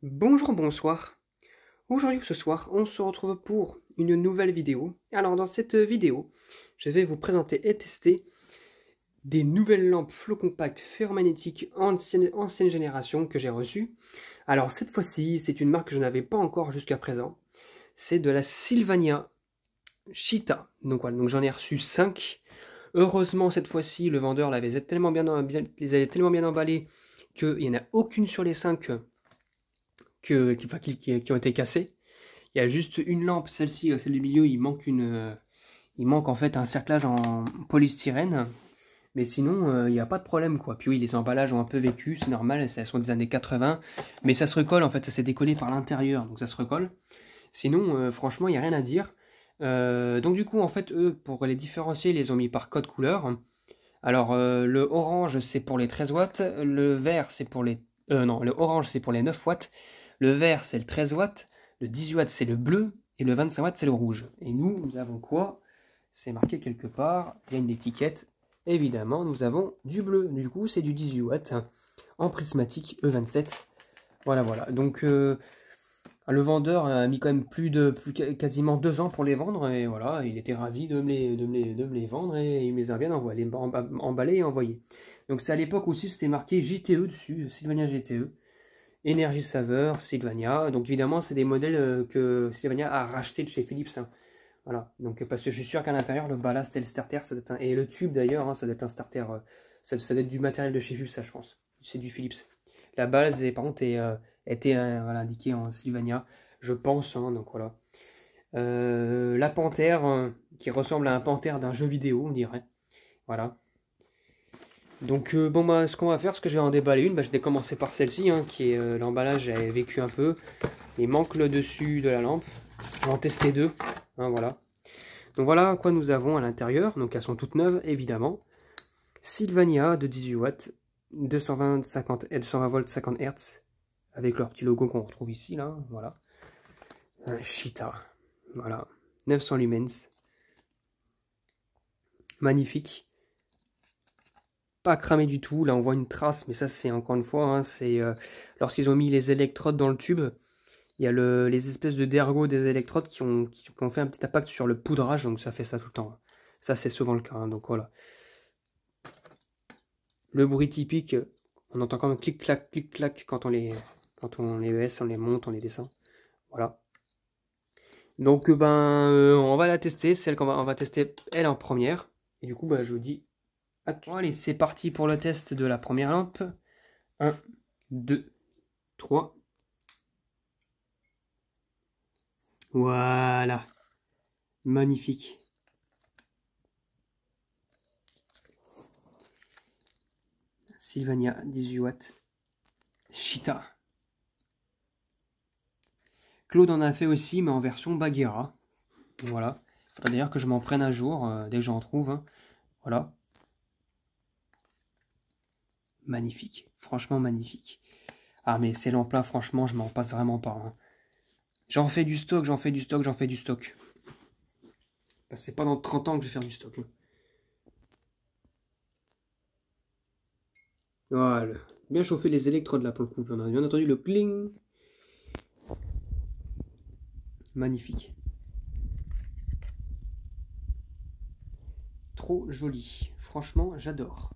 Bonjour, bonsoir. Aujourd'hui ou ce soir, on se retrouve pour une nouvelle vidéo. Alors dans cette vidéo, je vais vous présenter et tester des nouvelles lampes flow compact ferromagnétiques ancienne génération que j'ai reçues. Alors cette fois-ci, c'est une marque que je n'avais pas encore jusqu'à présent. C'est de la Sylvania Cheetah. Donc voilà, donc j'en ai reçu 5. Heureusement cette fois-ci, le vendeur les avait tellement bien emballées qu'il n'y en a aucune sur les 5 qui ont été cassées. Il y a juste une lampe, celle-ci, celle du milieu, il manque en fait un cerclage en polystyrène. Mais sinon, il n'y a pas de problème quoi. Puis oui, les emballages ont un peu vécu, c'est normal, elles sont des années 80. Mais ça se recolle en fait, ça s'est décollé par l'intérieur, donc ça se recolle. Sinon, franchement, il n'y a rien à dire. Donc du coup, en fait, eux, pour les différencier, ils les ont mis par code couleur. Alors, le orange, c'est pour les 13 watts. Le vert, c'est pour les... non, le orange, c'est pour les 9 watts. Le vert, c'est le 13 watts. Le 18 watts, c'est le bleu. Et le 25 watts, c'est le rouge. Et nous avons quoi? C'est marqué quelque part. Il y a une étiquette. Évidemment, nous avons du bleu. Du coup, c'est du 18 watts en prismatique E27. Voilà, voilà. Donc, le vendeur a mis quand même quasiment 2 ans pour les vendre. Et voilà, il était ravi de me les vendre. Et il me les a bien envoyés, emballés et envoyés. Donc, c'est à l'époque aussi, c'était marqué JTE dessus, Sylvania GTE. Énergie saveur, Sylvania. Donc évidemment, c'est des modèles que Sylvania a racheté de chez Philips. Hein. Voilà. Donc parce que je suis sûr qu'à l'intérieur, le ballast et le starter, ça doit être et le tube d'ailleurs, hein, ça doit être un starter. Ça doit être du matériel de chez Philips, ça je pense. C'est du Philips. La base, par contre, était voilà, indiquée en Sylvania, je pense. Hein, donc voilà. La panthère, qui ressemble à un panthère d'un jeu vidéo, on dirait. Voilà. Donc bon bah ce qu'on va faire, ce que je vais en déballer une, je vais commencer par celle-ci, hein, qui est l'emballage avait vécu un peu. Il manque le dessus de la lampe. Je vais en tester deux. Hein, voilà. Donc voilà quoi nous avons à l'intérieur. Donc elles sont toutes neuves évidemment. Sylvania de 18 watts, 220 volts 50 Hz, avec leur petit logo qu'on retrouve ici là. Voilà. Un Cheetah. Voilà. 900 lumens. Magnifique. Pas cramé du tout, là on voit une trace, mais ça c'est encore une fois, hein, c'est lorsqu'ils ont mis les électrodes dans le tube, il y a les espèces de dergos des électrodes qui ont fait un petit impact sur le poudrage, donc ça fait ça tout le temps. Ça c'est souvent le cas, hein, donc voilà. Le bruit typique, on entend quand même clic-clac quand on les baisse, on les monte, on les descend. Voilà. Donc on va la tester, celle on va tester elle en première. Et du coup je vous dis allez, c'est parti pour le test de la première lampe. 1, 2, 3. Voilà. Magnifique. Sylvania, 18 watts. Cheetah. Claude en a fait aussi, mais en version Bagheera. Voilà. Il faudrait d'ailleurs que je m'en prenne un jour, dès que j'en trouve. Hein. Voilà. Magnifique. Franchement magnifique. Ah, mais ces lampes-là, franchement, je m'en passe vraiment pas. Hein. J'en fais du stock, j'en fais du stock, j'en fais du stock. C'est pas dans 30 ans que je vais faire du stock. Hein. Voilà. Bien chauffer les électrodes là pour le coup. On a bien entendu le cling. Magnifique. Trop joli. Franchement, j'adore.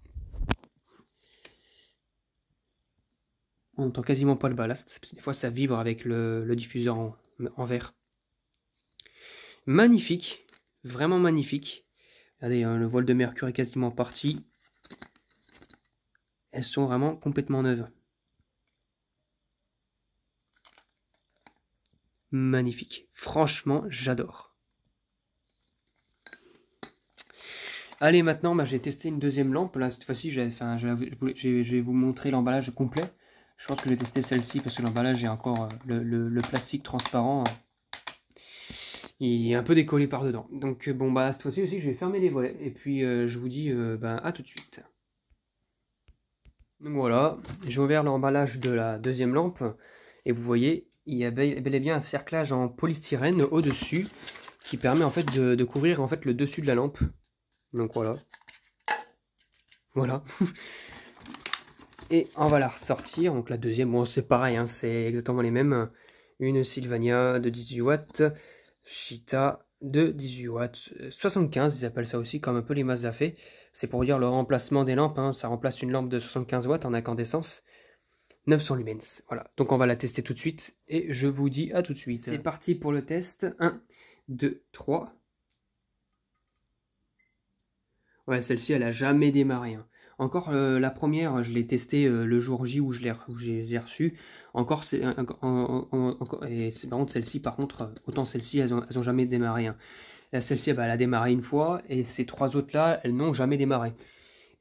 On n'entend quasiment pas le ballast. Des fois, ça vibre avec le diffuseur en verre. Magnifique. Vraiment magnifique. Regardez, hein, le voile de mercure est quasiment parti. Elles sont vraiment complètement neuves. Magnifique. Franchement, j'adore. Allez, maintenant, j'ai testé une deuxième lampe. Là, cette fois-ci, je vais vous montrer l'emballage complet. Je pense que j'ai testé celle-ci parce que l'emballage est encore le plastique transparent. Il est un peu décollé par dedans. Donc bon cette fois-ci aussi je vais fermer les volets. Et puis je vous dis à tout de suite. Donc voilà, j'ai ouvert l'emballage de la deuxième lampe. Et vous voyez, il y a bel et bien un cerclage en polystyrène au-dessus. Qui permet en fait de couvrir en fait le dessus de la lampe. Donc voilà. Voilà. Et on va la ressortir. Donc la deuxième, bon c'est pareil, hein, c'est exactement les mêmes. Une Sylvania de 18 watts, Shita de 18 watts, 75, ils appellent ça aussi, comme un peu les Mazda fait. C'est pour dire le remplacement des lampes, hein, ça remplace une lampe de 75 watts en incandescence. 900 lumens, voilà. Donc on va la tester tout de suite, et je vous dis à tout de suite. C'est parti pour le test. 1, 2, 3. Ouais, celle-ci, elle a jamais démarré, hein. Encore la première, je l'ai testée le jour J où je les ai reçues. Encore, par contre, celle-ci, par contre, autant celle-ci, elles ont jamais démarré, hein. Celle-ci, elle a démarré une fois, et ces trois autres-là, elles n'ont jamais démarré.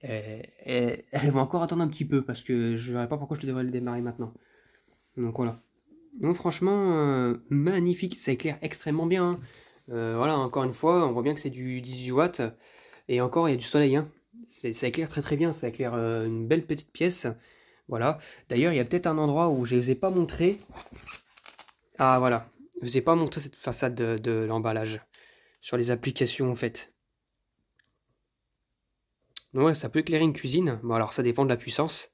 Elles vont encore attendre un petit peu, parce que je ne verrai pas pourquoi je devrais les démarrer maintenant. Donc voilà. Donc franchement, magnifique, ça éclaire extrêmement bien, hein. Voilà, encore une fois, on voit bien que c'est du 18 watts. Et encore, il y a du soleil, hein. Ça éclaire très très bien, ça éclaire une belle petite pièce. Voilà. D'ailleurs, il y a peut-être un endroit où je ne les ai pas montré. Ah voilà, je ne vous ai pas montré cette façade de l'emballage. Sur les applications en fait. Donc ouais, ça peut éclairer une cuisine. Bon alors ça dépend de la puissance.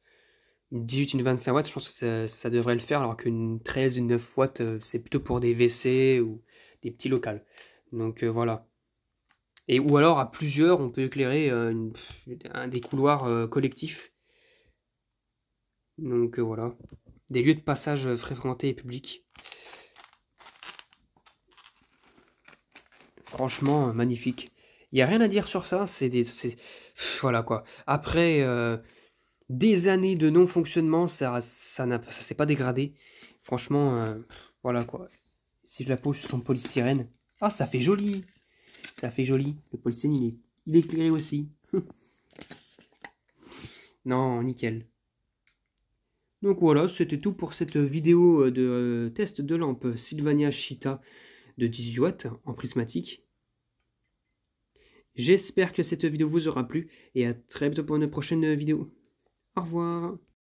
Une 18, une 25 watts, je pense que ça devrait le faire. Alors qu'une 13, une 9 watts, c'est plutôt pour des WC ou des petits locals. Donc voilà. Et, ou alors à plusieurs, on peut éclairer des couloirs collectifs. Donc voilà. Des lieux de passage fréquentés et publics. Franchement, magnifique. Il n'y a rien à dire sur ça. Voilà quoi. Après des années de non-fonctionnement, ça s'est pas dégradé. Franchement, voilà quoi. Si je la pose sur son polystyrène. Ah, ça fait joli. Ça fait joli. Le polystyrène, il est éclairé aussi. Non, nickel. Donc voilà, c'était tout pour cette vidéo de test de lampe Sylvania Shita de 18 watts en prismatique. J'espère que cette vidéo vous aura plu et à très bientôt pour une prochaine vidéo. Au revoir.